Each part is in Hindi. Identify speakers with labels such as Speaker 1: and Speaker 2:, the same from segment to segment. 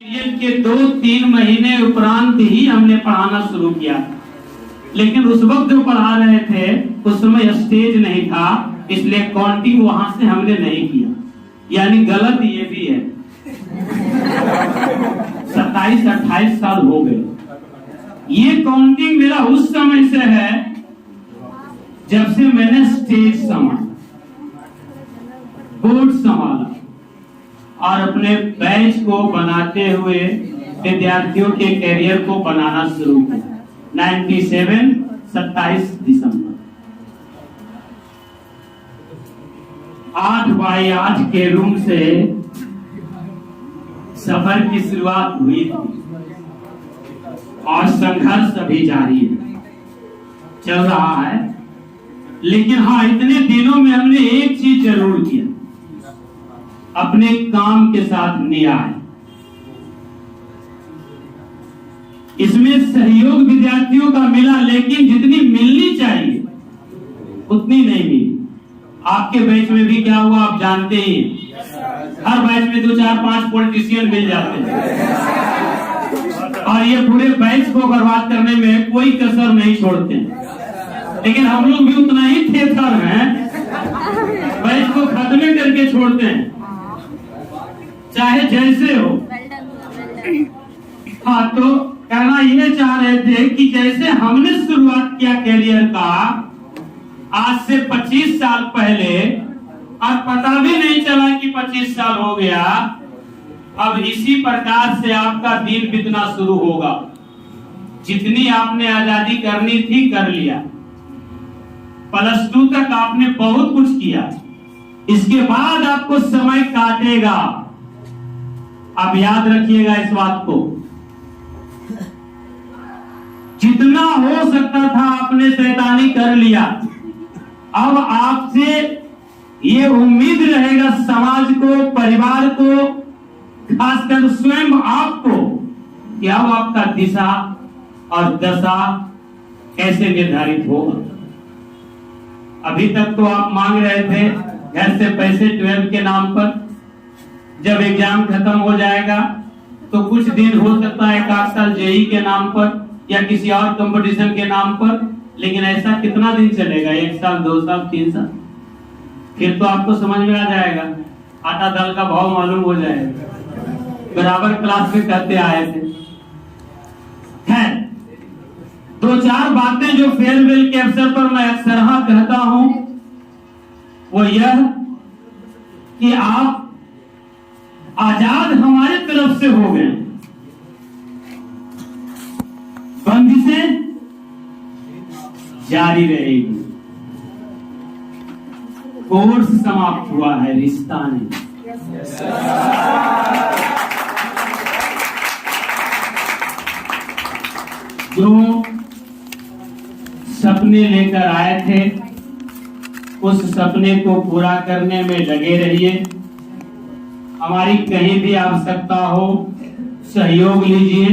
Speaker 1: के 2-3 महीने उपरांत ही हमने पढ़ाना शुरू किया, लेकिन उस वक्त जो पढ़ा रहे थे उस समय स्टेज नहीं था, इसलिए काउंटिंग वहां से हमने नहीं किया। यानी गलत ये भी है। 27-28 साल हो गए। ये काउंटिंग मेरा उस समय से है जब से मैंने स्टेज संभाला, बोर्ड संभाला और अपने बैच को बनाते हुए विद्यार्थियों के करियर को बनाना शुरू किया। 97 27 दिसंबर 8x8 के रूम से सफर की शुरुआत हुई थी और संघर्ष अभी जारी है, चल रहा है। लेकिन हाँ, इतने दिनों में हमने एक चीज जरूर किया, अपने काम के साथ न्याय। इसमें सहयोग विद्यार्थियों का मिला, लेकिन जितनी मिलनी चाहिए उतनी नहीं मिली। आपके बैच में भी क्या हुआ आप जानते ही, हर बैच में 2-4-5 पॉलिटिशियन मिल जाते हैं और ये पूरे बैच को बर्बाद करने में कोई कसर नहीं छोड़ते हैं। लेकिन हम लोग भी उतना ही थेथर हैं, बैच को खत्म करके छोड़ते हैं, चाहे जैसे हो। हाँ, तो कहना ये चाह रहे थे कि जैसे हमने शुरुआत किया करियर का आज से 25 साल पहले और पता भी नहीं चला कि 25 साल हो गया, अब इसी प्रकार से आपका दिन बीतना शुरू होगा। जितनी आपने आजादी करनी थी कर लिया, +2 तक आपने बहुत कुछ किया, इसके बाद आपको समय काटेगा। आप याद रखिएगा इस बात को। जितना हो सकता था आपने शैतानी कर लिया। अब आपसे ये उम्मीद रहेगा समाज को, परिवार को, खासकर स्वयं आपको, कि अब आपका दिशा और दशा कैसे निर्धारित होगा। अभी तक तो आप मांग रहे थे घर से पैसे 12 के नाम पर। जब एग्जाम खत्म हो जाएगा तो कुछ दिन हो सकता है 1 साल जेई के नाम पर या किसी और कंपटीशन के नाम पर, लेकिन ऐसा कितना दिन चलेगा? 1 साल, 2 साल, 3 साल? फिर तो आपको समझ में आ जाएगा, आटा दाल का भाव मालूम हो जाएगा। बराबर क्लास में कहते आए थे। खैर, 2-4 बातें जो फेयरवेल के अवसर पर मैं अक्सर कहता हूं, वो यह कि आप आजाद हमारे तरफ से हो गए, बंदिशें जारी रहेगी। कोर्स समाप्त हुआ है, रिश्ता नहीं। जो सपने लेकर आए थे उस सपने को पूरा करने में लगे रहिए। हमारी कहीं भी आवश्यकता हो सहयोग लीजिए,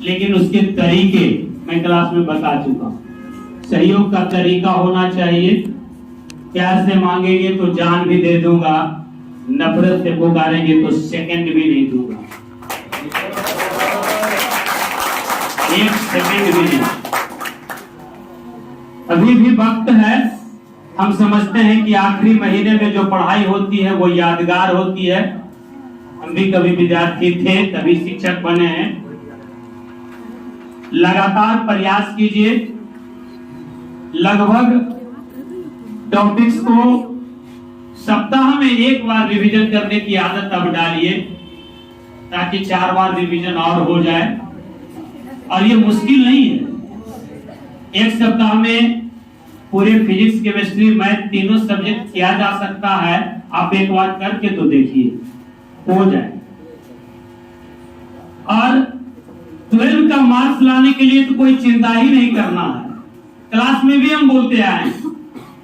Speaker 1: लेकिन उसके तरीके मैं क्लास में बता चुका हूं। सहयोग का तरीका होना चाहिए। प्यार से मांगेंगे तो जान भी दे दूंगा, नफरत से पुकारेंगे तो सेकंड भी नहीं दूंगा, 1 सेकंड भी नहीं। अभी भी वक्त है। हम समझते हैं कि आखिरी महीने में जो पढ़ाई होती है वो यादगार होती है। हम भी कभी विद्यार्थी थे, तभी शिक्षक बने हैं। लगातार प्रयास कीजिए। लगभग टॉपिक्स को सप्ताह में 1 बार रिवीजन करने की आदत अब डालिए, ताकि 4 बार रिवीजन और हो जाए। और ये मुश्किल नहीं है। 1 सप्ताह में पूरे फिजिक्स, केमिस्ट्री, मैथ तीनों सब्जेक्ट किया जा सकता है। आप एक बार करके तो देखिए, हो जाए। और 12 का मार्क्स लाने के लिए तो कोई चिंता ही नहीं करना है। क्लास में भी हम बोलते आए,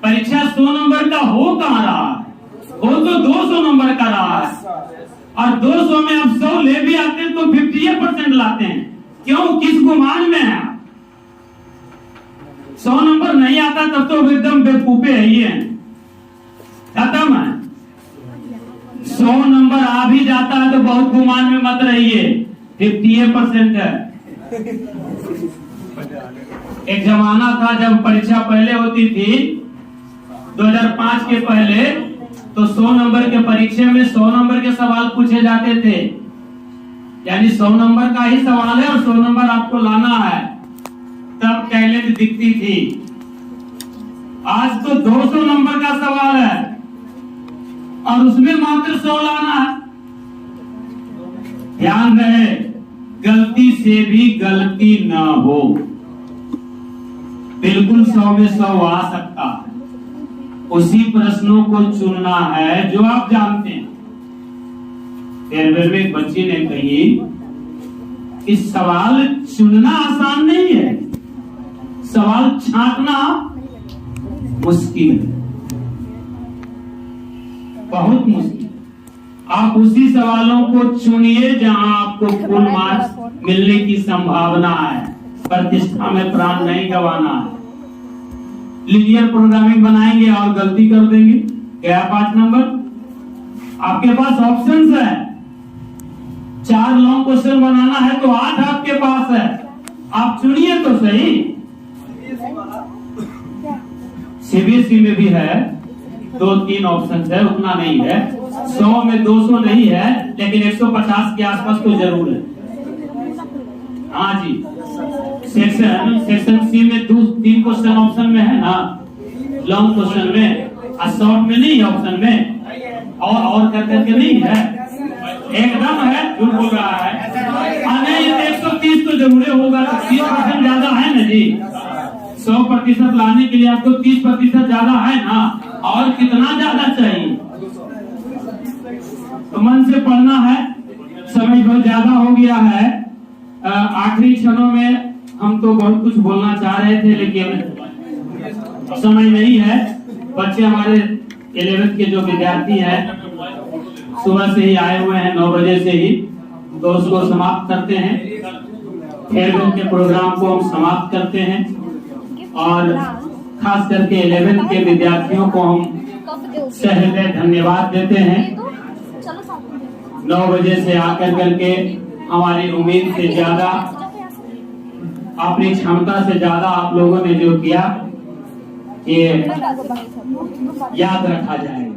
Speaker 1: परीक्षा 100 नंबर का हो कहां रहा है, हो तो 200 नंबर का रहा है। और 200 में अब 100 ले भी आते हैं तो 50% लाते हैं। क्यों? किस गुमान में है? 100 नंबर नहीं आता तब तो एकदम बेवकूफे है, ये खत्म है। 100 नंबर नंबर आ भी जाता है तो बहुत गुमान में मत रहिए, 58% है। एक जमाना था जब परीक्षा पहले होती थी 2005 के पहले, तो 100 नंबर के परीक्षा में 100 नंबर के सवाल पूछे जाते थे, यानी 100 नंबर का ही सवाल है और 100 नंबर आपको लाना है, तब टैलेंट दिखती थी। आज तो 200 नंबर का सवाल है और उसमें मात्र 100 लाना है। ध्यान रहे, गलती से भी गलती न हो, बिल्कुल 100 में 100 आ सकता है। उसी प्रश्नों को चुनना है जो आप जानते हैं। फेयरवेल में एक बच्ची ने कही कि सवाल चुनना आसान नहीं है, सवाल छांटना मुश्किल है, बहुत मुश्किल। आप उसी सवालों को चुनिए जहां आपको फुल मार्क्स मिलने की संभावना है, प्रतिष्ठा में प्राण नहीं गंवाना है। लीनियर प्रोग्रामिंग बनाएंगे और गलती कर देंगे, क्या 5 नंबर? आपके पास ऑप्शंस है, 4 लॉन्ग क्वेश्चन बनाना है तो 8 आपके पास है, आप चुनिए तो सही। सीबीएसई में भी है 2-3 ऑप्शन है, उतना नहीं है, 100 में 200 नहीं है, लेकिन 150 के आसपास तो जरूर है। हाँ जी, सेक्शन सी में 2-3 क्वेश्चन ऑप्शन में है ना, लॉन्ग क्वेश्चन में, और शॉर्ट में नहीं ऑप्शन में, और करके नहीं है, एकदम है, झूठ बोल रहा है। नहीं 130 तो जरूर होगा, 30% ज्यादा है ना जी। 100% लाने के लिए आपको 30% ज्यादा है ना, और कितना ज्यादा चाहिए? तो मन से पढ़ना है, समय बहुत ज्यादा हो गया है। आखिरी क्षणों में हम तो बहुत कुछ बोलना चाह रहे थे लेकिन समय नहीं है। बच्चे हमारे 11th के जो विद्यार्थी हैं सुबह से ही आए हुए हैं, 9 बजे से ही, तो उसको समाप्त करते हैं। फेयरवेल के प्रोग्राम को हम समाप्त करते हैं और खास करके 11th के विद्यार्थियों को हम सहृदय धन्यवाद देते हैं। 9 बजे से आकर करके हमारी उम्मीद से ज्यादा, अपनी क्षमता से ज्यादा आप लोगों ने जो किया ये याद रखा जाएगा।